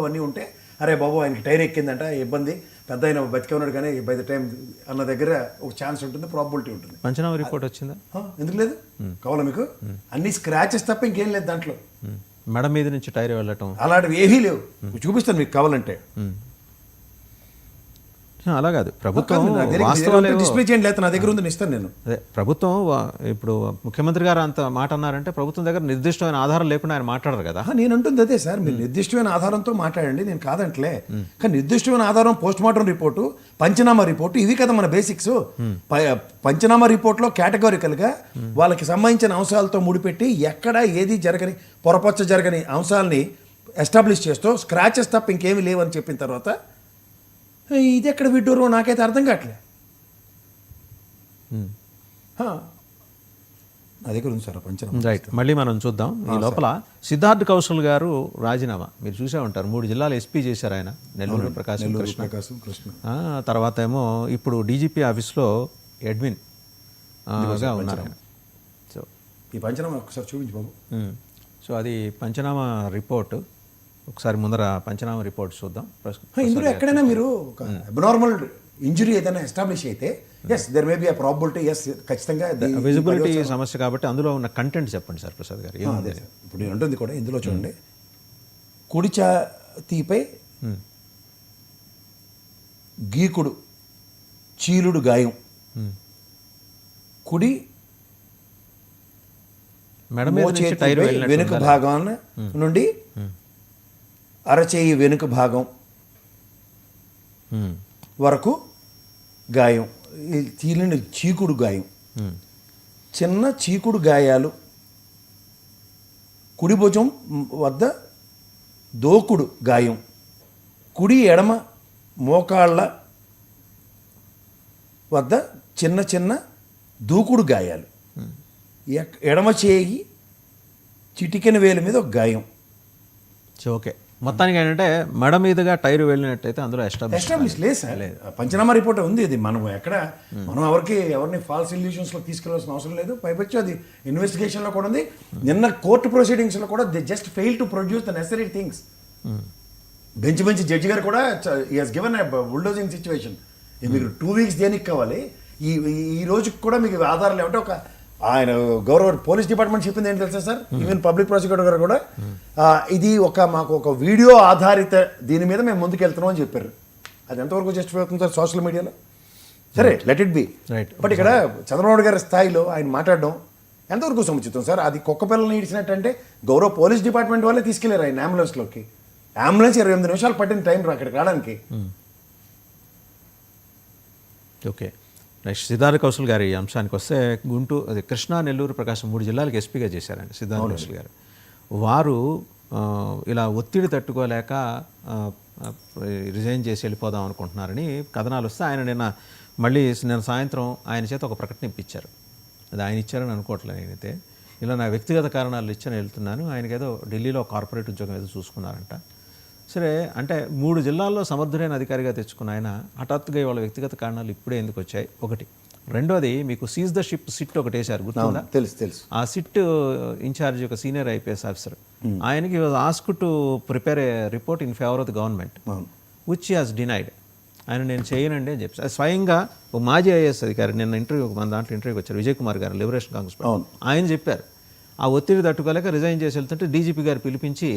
అవన్నీ ఉంటే అరే బాబు ఆయనకి టైర్ ఎక్కిందంట ఇబ్బంది పెద్ద ఆయన బతికే ఉన్నాడు కానీ బై ద టైం అన్న దగ్గర ఒక ఛాన్స్ ఉంటుంది, ప్రాబిలిటీ ఉంటుంది. పంచనామా రిపోర్ట్ వచ్చిందా? ఎందుకు లేదు, కావాలా మీకు? అన్ని స్క్రాచెస్ తప్ప ఇంకేం లేదు దాంట్లో. మెడ మీద నుంచి టైర్ వెళ్ళటం అలాంటివి ఏవీ లేవు, చూపిస్తాను మీకు కావాలంటే. అలా కాదు, ప్రభుత్వం డిస్ప్లే చేయండి, లేకపోతే నా దగ్గర ఉంది ఇస్తాను నేను. అదే ప్రభుత్వం ఇప్పుడు ముఖ్యమంత్రి గారు అంత మాట అన్నారంటే ప్రభుత్వం దగ్గర నిర్దిష్టమైన ఆధారం లేకుండా ఆయన మాట్లాడరు కదా. నేను అంటుంది అదే సార్, మీరు నిర్దిష్టమైన ఆధారంతో మాట్లాడండి, నేను కాదంటలే. కానీ నిర్దిష్టమైన ఆధారం పోస్ట్ మార్టం రిపోర్టు, పంచనామా రిపోర్టు, ఇవి కదా మన బేసిక్స్. పంచనామా రిపోర్ట్లో కేటగారికల్గా వాళ్ళకి సంబంధించిన అంశాలతో ముడిపెట్టి ఎక్కడ ఏది జరగని పొరపచ్చ జరగని అంశాలని ఎస్టాబ్లిష్ చేస్తూ స్క్రాచెస్ తప్ప ఇంకేమీ లేవని చెప్పిన తర్వాత ఇది ఎక్కడ విడ్డూరు నాకైతే అర్థం కావట్లే. నా దగ్గర ఉంది సార్ పంచనామా. రైట్, మళ్ళీ మనం చూద్దాం. ఈ లోపల సిద్ధార్థ్ కౌశల్ గారు రాజీనామా మీరు చూసే ఉంటారు. 3 జిల్లాలు ఎస్పీ చేశారు ఆయన, నెల్లూరు, ప్రకాశం, కృష్ణ. తర్వాత ఏమో ఇప్పుడు డీజీపీ ఆఫీస్లో అడ్మిన్ గా ఉన్నారు ఆయన. సో ఈ పంచనామా ఒకసారి చూపించు బాబు. సో అది పంచనామా రిపోర్ట్, ఒకసారి ముందర పంచనామా రిపోర్ట్ చూద్దాం. ఇందులో ఎక్కడైనా మీరు ఒక అబ్నార్మల్ ఇంజురీ ఏదైనా ఎస్టాబ్లిష్ అయితే yes there may be a probability, yes ఖచ్చితంగా విజిబిలిటీ సమస్య కాబట్టి అందులో ఉన్న కంటెంట్ చెప్పండి సార్ ప్రసాద్ గారు. ఇప్పుడు నేను ఉంటుంది కూడా ఇందులో చూడండి, కుడి ఛాతీపై గీకుడు చీలుడు గాయం, కుడి వెనుక భాగాన నుండి అరచేయి వెనుక భాగం వరకు గాయం, చీలిన చీకుడు గాయం, చిన్న చీకుడు గాయాలు, కుడి భుజం వద్ద దోకుడు గాయం, కుడి ఎడమ మోకాళ్ళ వద్ద చిన్న చిన్న దూకుడు గాయాలు, ఎడమ చేయి చిటికెన వేలు మీద ఒక గాయం. ఓకే, మొత్తానికి ఏంటంటే మెడ మీదుగా టైర్ వెళ్ళినట్టయితే అందులో ఎస్టాబ్లిష్ లేదు సార్. పంచనామా రిపోర్ట్ ఉంది, ఇది మనం మనం ఎవరిని ఫాల్స్ ఇల్యూషన్స్లో తీసుకెళ్లాల్సిన అవసరం లేదు. పైపచ్చు అది ఇన్వెస్టిగేషన్లో కూడా ఉంది. నిన్న కోర్టు ప్రొసీడింగ్స్లో కూడా they just fail to produce the necessary things. Bench judge గారు కూడా he has given a bulldozing situation. మీకు 2 వీక్స్ దేనికి కావాలి, ఈ రోజుకి కూడా మీకు ఆధారాలు ఏమంటే ఒక ఆయన గౌరవ పోలీస్ డిపార్ట్మెంట్ చెప్పింది ఏంటి తెలుసా సార్, ఈవెన్ పబ్లిక్ ప్రాసిక్యూటర్ గారు కూడా ఇది మాకు ఒక వీడియో ఆధారిత దీని మీద మేము ముందుకు వెళ్తున్నాం అని చెప్పారు. అది ఎంతవరకు జస్టిఫై అవుతుంది సార్ సోషల్ మీడియాలో? సరే, లెట్ ఇట్ బి. బట్ ఇక్కడ చంద్రబాబు గారి స్థాయిలో ఆయన మాట్లాడడం ఎంతవరకు సముచితం సార్? అది కుక్క పిల్లల్ని ఇడిచినట్టంటే గౌరవ పోలీస్ డిపార్ట్మెంట్ వాళ్ళే తీసుకెళ్లారు ఆయన అంబులెన్స్లోకి. అంబులెన్స్ 28 నిమిషాలు పట్టిన టైం అక్కడికి రావడానికి. ఓకే, నెక్స్ట్ సిద్ధార్థ కౌశల్ గారి అంశానికి వస్తే అది కృష్ణా, నెల్లూరు, ప్రకాశం 3 జిల్లాలకు ఎస్పీగా చేశారండి సిద్ధార్థ కౌశల్ గారు. వారు ఇలా ఒత్తిడి తట్టుకోలేక రిజైన్ చేసి వెళ్ళిపోదాం అనుకుంటున్నారని కథనాలు వస్తే ఆయన నిన్న సాయంత్రం ఆయన చేత ఒక ప్రకటన ఇప్పించారు. అది ఆయన ఇచ్చారని అనుకోవట్లేదు నేనైతే. ఇలా నా వ్యక్తిగత కారణాలు ఇచ్చి వెళ్తున్నాను, ఆయనకేదో ఢిల్లీలో కార్పొరేట్ ఉద్యోగం ఏదో చూసుకున్నారంట. సరే, అంటే 3 జిల్లాల్లో సమర్థుడైన అధికారిగా తెచ్చుకున్న ఆయన హఠాత్తుగా వాళ్ళ వ్యక్తిగత కారణాలు ఇప్పుడే ఎందుకు వచ్చాయి ఒకటి. రెండోది, మీకు సీజ్ ద షిప్ సిట్ ఒకటి వేశారు, గుర్తుందా? తెలుసు. ఆ సిట్ ఇన్ఛార్జ్ ఒక సీనియర్ ఐపీఎస్ ఆఫీసర్, ఆయనకి ask to prepare A report in favour of the government which has denied. ఆయన నేను చేయనండి అని చెప్పి స్వయంగా ఒక మాజీ ఐఏఎస్ అధికారి నిన్న మన దాంట్లో ఇంటర్వ్యూకి వచ్చారు, విజయ్ కుమార్ గారు, లిబరేషన్ కాంగ్రెస్. ఆయన చెప్పారు ఆ ఒత్తిడి తట్టుకోలేక రిజైన్ చేసి వెళ్తుంటే డీజీపీ గారు పిలిపించి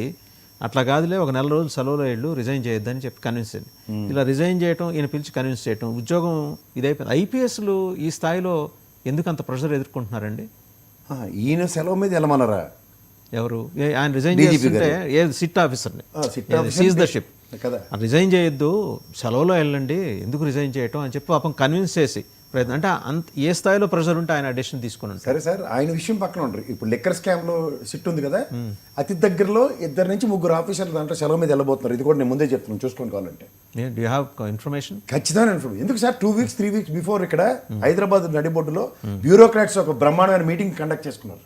అట్లా కాదులే, ఒక 4 రోజులు సెలవులో వెళ్ళు, రిజైన్ చేయొద్దని చెప్పి కన్విన్స్ అయ్యింది. ఇలా రిజైన్ చేయటం, ఈయన పిలిచి కన్విన్స్ చేయటం, ఉద్యోగం ఇదైపోయింది. ఐపీఎస్లు ఈ స్థాయిలో ఎందుకు అంత ప్రెషర్ ఎదుర్కొంటున్నారండి? ఈయన సెలవు మీద వెళ్ళమన్నారా? ఎవరు? ఆయన రిజైన్ చేస్తుంటే సిట్ ఆఫీసర్ని సీజ్ ద షిప్ రిజైన్ చేయొద్దు, సెలవులో వెళ్ళండి, ఎందుకు రిజైన్ చేయటం అని చెప్పి పాపం కన్విన్స్ చేసి ప్రయత్నం. అంటే ఏ స్థాయిలో ప్రెషర్ ఉంటే ఆయన డెసిషన్ తీసుకున్నాడు. సరే సార్, ఆయన విషయం పక్కన ఉంటారు. ఇప్పుడు లిక్కర్ స్కామ్లో సిట్ ఉంది కదా, అతి దగ్గరలో 2 నుంచి 3 ఆఫీసర్లు దాంట్లో సెలవు మీద వెళ్ళబోతున్నారు. ఇది కూడా నేను ముందే చెప్తున్నాను, చూసుకోండి కావాలంటే. Do you have information? ఖచ్చితమైన ఇన్ఫర్మేషన్. ఎందుకు సార్ 2 వీక్స్ 3 వీక్స్ బిఫోర్ ఇక్కడ హైదరాబాద్ నడిబొడ్డులో బ్యూరోక్రాట్స్ ఒక బ్రహ్మాండమైన మీటింగ్ కండక్ట్ చేసుకున్నారు.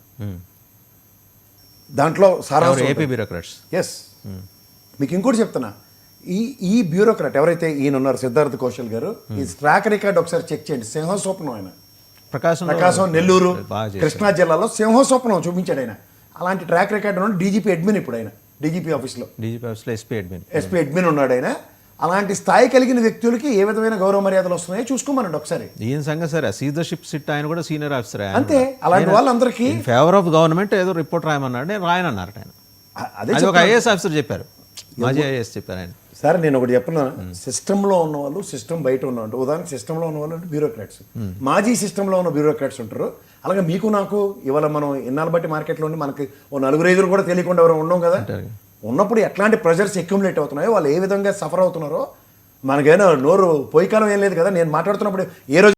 దాంట్లో ఏపీ బ్యూరోక్రాట్స్. ఎస్, మీకు ఇంకోటి చెప్తున్నా, ఈ బ్యూరోక్రాట్ ఎవరైతే ఈయన ఉన్నారు సిద్ధార్థ కౌశల్ గారు, ఈ ట్రాక్ రికార్డ్ ఒకసారి చెక్ చేయండి. సింహస్వప్నం ఆయన ప్రకాశం, నెల్లూరు, కృష్ణా జిల్లాలో సింహస్వప్నం చూపించాడు ఆయన. అలాంటి ట్రాక్ రికార్డ్ ఉన్న డీజీపీ అడ్మిన్ ఇప్పుడు ఆయన. డీజీపీ ఆఫీస్లో డీజీపీ ఆఫీస్లో ఎస్పీ అడ్మిన్. ఎస్పీ అడ్మిన్ ఉన్నాడు ఆయన. అలాంటి స్థాయి కలిగిన వ్యక్తులకి ఏ విధమైన గౌరవ మర్యాదలు వస్తున్నాయో చూసుకోమనండి ఒకసారి. ఈయన సంగతి సరే, సీజర్షిప్ సిట్ ఆయన కూడా సీనియర్ ఆఫీసర్. అంతే, అలాంటి వాళ్ళందరికీ ఇన్ ఫేవర్ ఆఫ్ గవర్నమెంట్ ఏదో రిపోర్ట్ రాయమన్నాడు, నేను రాయనన్నారు ఆయన. అదే అది ఒక ఐఏఎస్ ఆఫీసర్ చెప్పారు, మాజీ ఐఏఎస్ చెప్పారు ఆయన. సార్ నేను ఒకటి చెప్పిన, సిస్టంలో ఉన్న వాళ్ళు, సిస్టమ్ బయట ఉన్న వాళ్ళు, ఉదాహరణకి సిస్టంలో ఉన్న వాళ్ళు అంటే బ్యూరోక్రాట్స్, మాజీ సిస్టంలో ఉన్న బ్యూరోక్రాట్స్ ఉంటారు. అలాగే మీకు నాకు ఇవాళ మనం ఇన్నాళ్ళు బట్టి మార్కెట్లో ఉండి మనకి ఓ 4-5 కూడా తెలియకుండా ఎవరు ఉండం కదా. ఉన్నప్పుడు ఎట్లాంటి ప్రెజర్స్ అక్యుములేట్ అవుతున్నాయో, వాళ్ళు ఏ విధంగా సఫర్ అవుతున్నారో మనకైనా నోరు పోయికాలం ఏం లేదు కదా. నేను మాట్లాడుతున్నప్పుడు ఏ రోజు